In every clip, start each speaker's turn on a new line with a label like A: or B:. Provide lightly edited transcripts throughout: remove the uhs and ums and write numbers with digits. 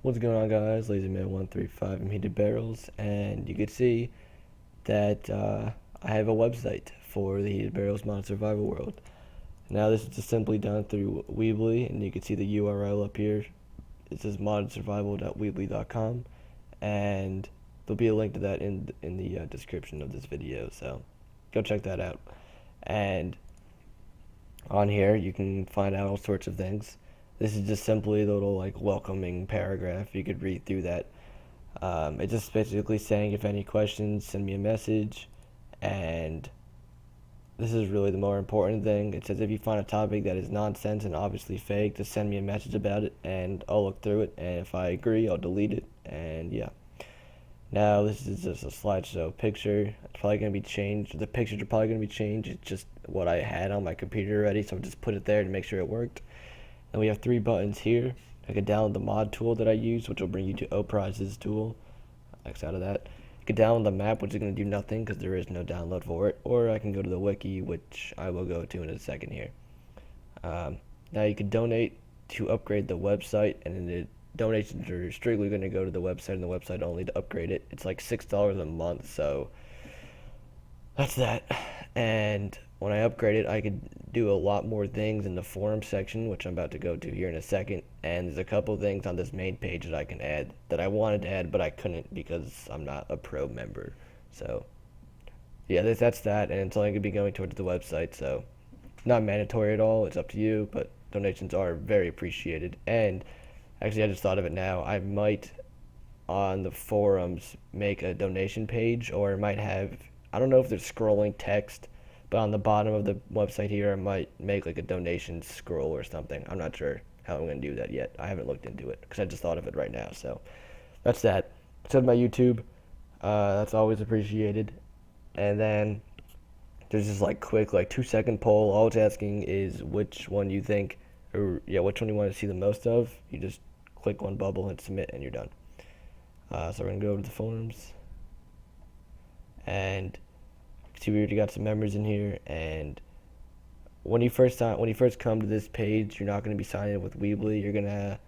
A: What's going on, guys? LazyMan135 I'm Heated Barrels, and you can see that I have a website for the Heated Barrels Mod Survival World. Now this is just simply done through Weebly, and you can see the URL up here. It says moddedsurvival.weebly.com, and there'll be a link to that in the description of this video, so go check that out. And on here you can find out all sorts of things. This is just simply the little like welcoming paragraph. You could read through that. It's just basically saying if any questions, send me a message. And this is really the more important thing. It says if you find a topic that is nonsense and obviously fake, just send me a message about it and I'll look through it. And if I agree, I'll delete it. And yeah. Now this is just a slideshow picture. It's probably going to be changed. The pictures are probably going to be changed. It's just what I had on my computer already, so I just put it there to make sure it worked. And we have three buttons here. I can download the mod tool that I use, which will bring you to Oprize's tool. X out of that. You can download the map, which is going to do nothing because there is no download for it. Or I can go to the wiki, which I will go to in a second here. Now you can donate to upgrade the website, and the donations are strictly going to go to the website and the website only to upgrade it. It's like $6 a month, so that's that. And when I upgrade it, I could do a lot more things in the forum section, which I'm about to go to here in a second. And there's a couple things on this main page that I can add that I wanted to add, but I couldn't because I'm not a pro member. So yeah, that's that, and it's only going to be going towards the website, so not mandatory at all. It's up to you, but donations are very appreciated. And actually, I just thought of it now. I might on the forums make a donation page, or I might have, I don't know if there's scrolling text, but on the bottom of the website here I might make like a donation scroll or something. I'm not sure how I'm going to do that yet. I haven't looked into it because I just thought of it right now. So that's that. So my YouTube, that's always appreciated. And then there's this like quick like 2 second poll. All it's asking is which one you think, or yeah, which one you want to see the most of. You just click one bubble and submit and you're done. So we're gonna go over to the forums, and see we already got some members in here. And when you first come to this page, you're not gonna be signing in with Weebly. You're gonna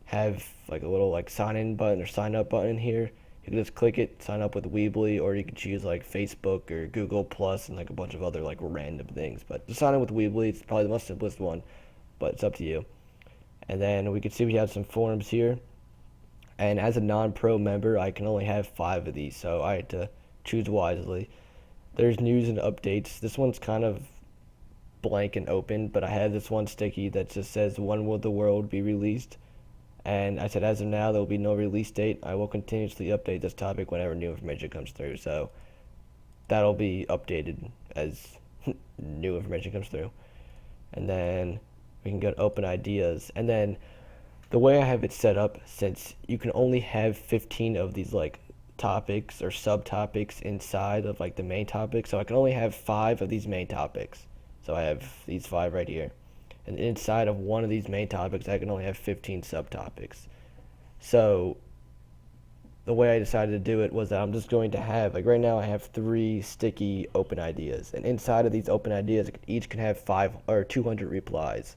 A: have like a little like sign in button or sign up button here. You can just click it, sign up with Weebly, or you can choose like Facebook or Google Plus and like a bunch of other like random things. But just sign in with Weebly. It's probably the most simplest one, but it's up to you. And then we can see we have some forums here. And as a non-pro member, I can only have 5 of these, so I had to choose wisely. There's news and updates. This one's kind of blank and open, but I have this one sticky that just says, when will the world be released? And I said, as of now, there will be no release date. I will continuously update this topic whenever new information comes through. So that'll be updated as new information comes through. And then we can go to open ideas. And then the way I have it set up, since you can only have 15 of these like topics or subtopics inside of like the main topic, so I can only have 5 of these main topics. So I have these 5 right here. And inside of one of these main topics, I can only have 15 subtopics. So the way I decided to do it was that I'm just going to have, like right now I have 3 sticky open ideas. And inside of these open ideas, each can have 5 or 200 replies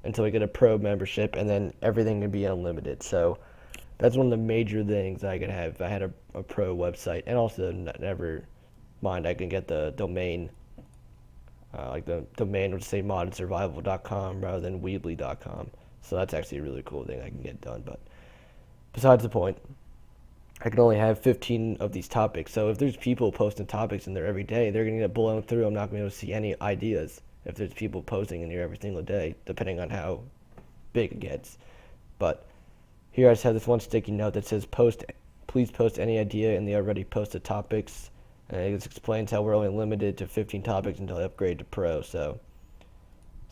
A: until we get a pro membership, and then everything can be unlimited. So that's one of the major things I could have if I had a pro website. And also, never mind, I can get the domain, like the domain would say moddedsurvival.com rather than weebly.com. So that's actually a really cool thing I can get done. But besides the point, I can only have 15 of these topics. So if there's people posting topics in there every day, they're going to get blown through. I'm not going to be able to see any ideas if there's people posting in here every single day, depending on how big it gets. But here I just have this one sticky note that says, please post any idea in the already posted topics. And it just explains how we're only limited to 15 topics until I upgrade to pro. So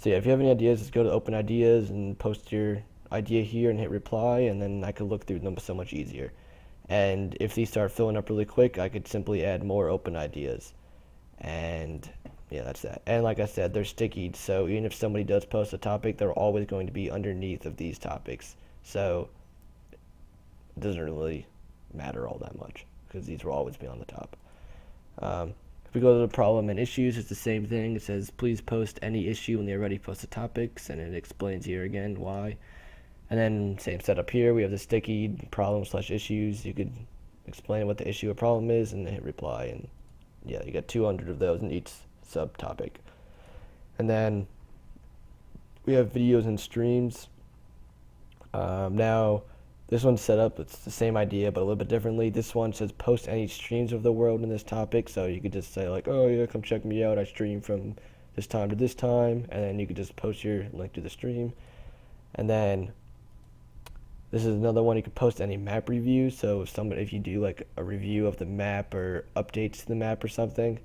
A: yeah, if you have any ideas, just go to open ideas and post your idea here and hit reply, and then I could look through them so much easier. And if these start filling up really quick, I could simply add more open ideas. And yeah, that's that. And like I said, they're sticky, so even if somebody does post a topic, they're always going to be underneath of these topics. So it doesn't really matter all that much because these will always be on the top. If we go to the problem and issues, it's the same thing. It says, please post any issue in the already posted topics, and it explains here again why. And then same setup here. We have the sticky problem slash issues. You could explain what the issue or problem is and then hit reply. And yeah, you got 200 of those in each subtopic. And then we have videos and streams. Now, this one's set up, it's the same idea, but a little bit differently. This one says post any streams of the world in this topic. So you could just say like, oh yeah, come check me out. I stream from this time to this time. And then you could just post your link to the stream. And then this is another one, you could post any map reviews. So if you do like a review of the map or updates to the map or something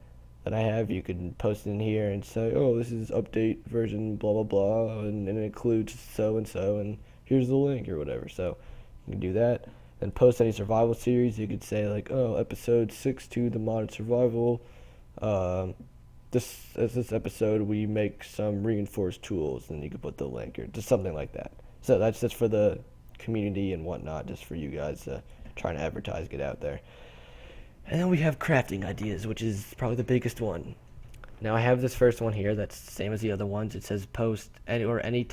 A: that I have, you could post it in here and say, oh, this is update version blah blah blah, and it includes so and here's the link or whatever. So you can do that. Then post any survival series. You could say like, oh, episode 6 the modded survival. This episode we make some reinforced tools, and you could put the link or just something like that. So that's just for the community and whatnot, just for you guys trying to advertise, get out there. And then we have crafting ideas, which is probably the biggest one. Now I have this first one here that's the same as the other ones. It says post any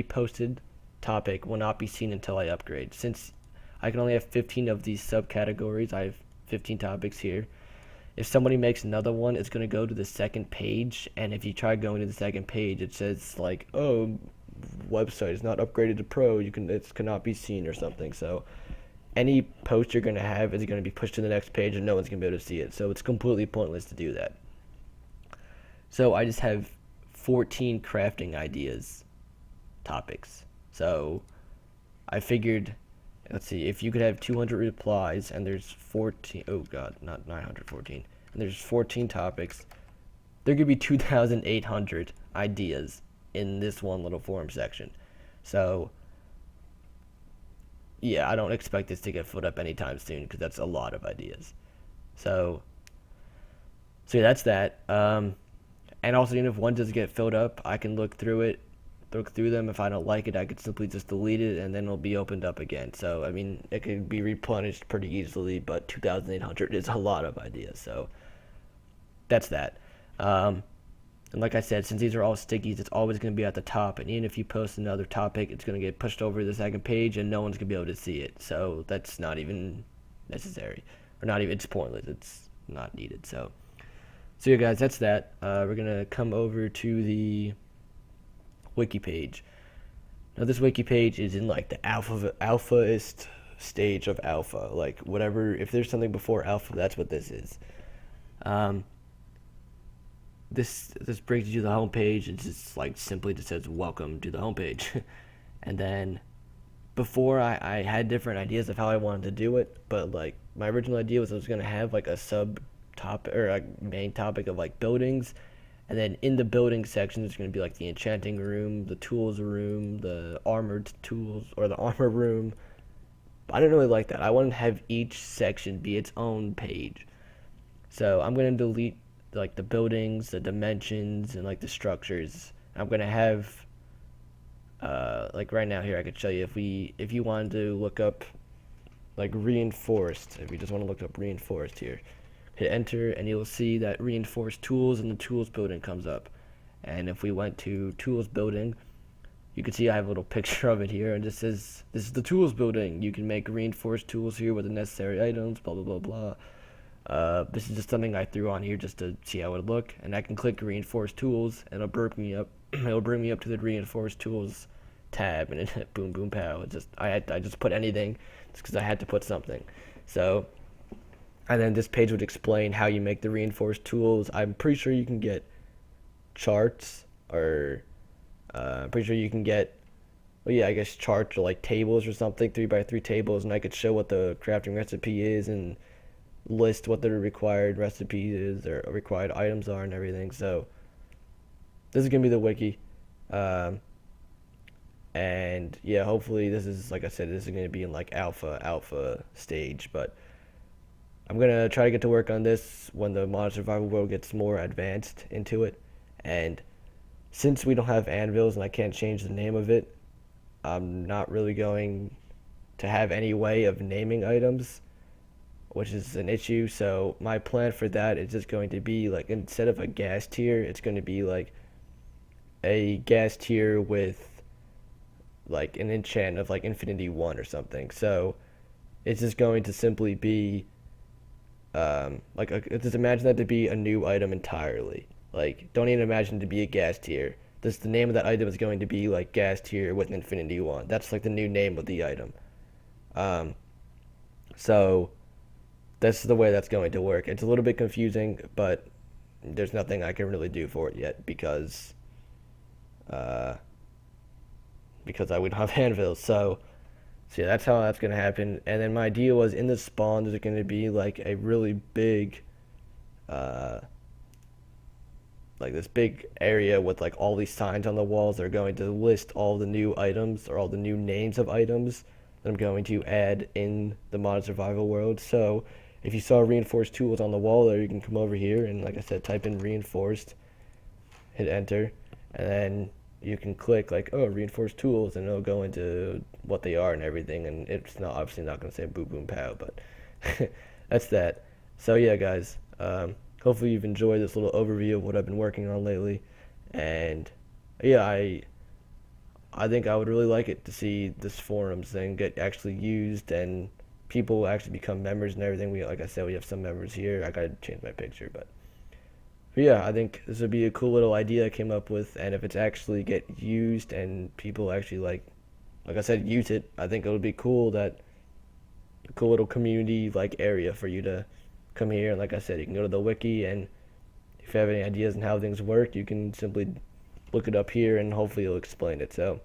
A: posted topic will not be seen until I upgrade. Since I can only have 15 of these subcategories, I have 15 topics here. If somebody makes another one, it's going to go to the second page, and if you try going to the second page, it says like, oh, website is not upgraded to pro, it cannot be seen or something. So any post you're going to have is going to be pushed to the next page and no one's going to be able to see it. So it's completely pointless to do that. So I just have 14 crafting ideas topics. So I figured, let's see, if you could have 200 replies and there's 14, oh god, not 914, and there's 14 topics, there could be 2,800 ideas in this one little forum section. So yeah, I don't expect this to get filled up anytime soon because that's a lot of ideas. So yeah, that's that. And also, even if one does get filled up, I can look through them. If I don't like it, I could simply just delete it, and then it'll be opened up again. So I mean, it could be replenished pretty easily, but 2,800 is a lot of ideas. So that's that. And like I said, since these are all stickies, it's always going to be at the top. And even if you post another topic, it's going to get pushed over to the second page, and no one's going to be able to see it. So that's not even necessary, or not even. It's pointless. It's not needed. So yeah, guys, that's that. We're going to come over to the wiki page. Now, this wiki page is in like the alphaist stage of alpha. Like whatever, if there's something before alpha, that's what this is. This brings you to the home page. It's just like simply just says welcome to the home page. And then before I had different ideas of how I wanted to do it, but like my original idea was I was gonna have like a sub topic or a main topic of like buildings, and then in the building section there's gonna be like the enchanting room, the tools room, the armored tools or the armor room. But I didn't really like that. I wanted to have each section be its own page. So I'm gonna delete like the buildings, the dimensions, and like the structures. I'm gonna have like right now here I could show you if you wanted to look up like reinforced, if you just want to look up reinforced here, hit enter and you'll see that reinforced tools and the tools building comes up. And if we went to tools building, you can see I have a little picture of it here, and it says this is the tools building. You can make reinforced tools here with the necessary items, blah blah blah blah. This is just something I threw on here just to see how it would look, and I can click reinforced tools and it'll bring me up to the reinforced tools tab, and it boom boom pow. I just put anything just because I had to put something. So and then this page would explain how you make the reinforced tools. I'm pretty sure you can get charts, or I'm pretty sure you can get, well, yeah, I guess charts or like tables or something, 3x3 tables, and I could show what the crafting recipe is and list what the required recipe is or required items are and everything. So this is gonna be the wiki, and yeah, hopefully this is, like I said, this is gonna be in like alpha stage, but I'm gonna try to get to work on this when the modern survival world gets more advanced into it. And since we don't have anvils and I can't change the name of it, I'm not really going to have any way of naming items, which is an issue. So my plan for that is just going to be like, instead of a gas tier, it's going to be like a gas tier with like an enchant of like Infinity 1 or something. So it's just going to simply be just imagine that to be a new item entirely. Like, don't even imagine it to be a gas tier. This the name of that item is going to be like gas tier with an Infinity 1. That's like the new name of the item. Um, so that's the way that's going to work. It's a little bit confusing, but there's nothing I can really do for it yet uh, because I would have anvils. So yeah, that's how that's gonna happen. And then my idea was in the spawn there's gonna be like a really big, uh, like this big area with like all these signs on the walls that are going to list all the new items or all the new names of items that I'm going to add in the mod survival world. So if you saw reinforced tools on the wall there, you can come over here and like I said, type in reinforced, hit enter, and then you can click like, oh, reinforced tools, and it'll go into what they are and everything. And it's not obviously not going to say boom boom pow, but that's that. So yeah, guys, hopefully you've enjoyed this little overview of what I've been working on lately. And yeah, I think I would really like it to see this forums thing get actually used and people actually become members and everything. We, like I said, we have some members here. I gotta change my picture, but yeah, I think this would be a cool little idea I came up with, and if it's actually get used and people actually like I said, use it, I think it would be cool that a cool little community like area for you to come here. And like I said, you can go to the wiki, and if you have any ideas on how things work, you can simply look it up here, and hopefully it'll explain it. So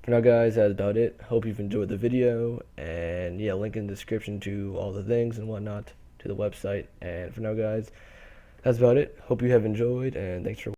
A: for now, guys, that's about it. Hope you've enjoyed the video, and yeah, link in the description to all the things and whatnot to the website. And for now, guys, that's about it. Hope you have enjoyed, and thanks for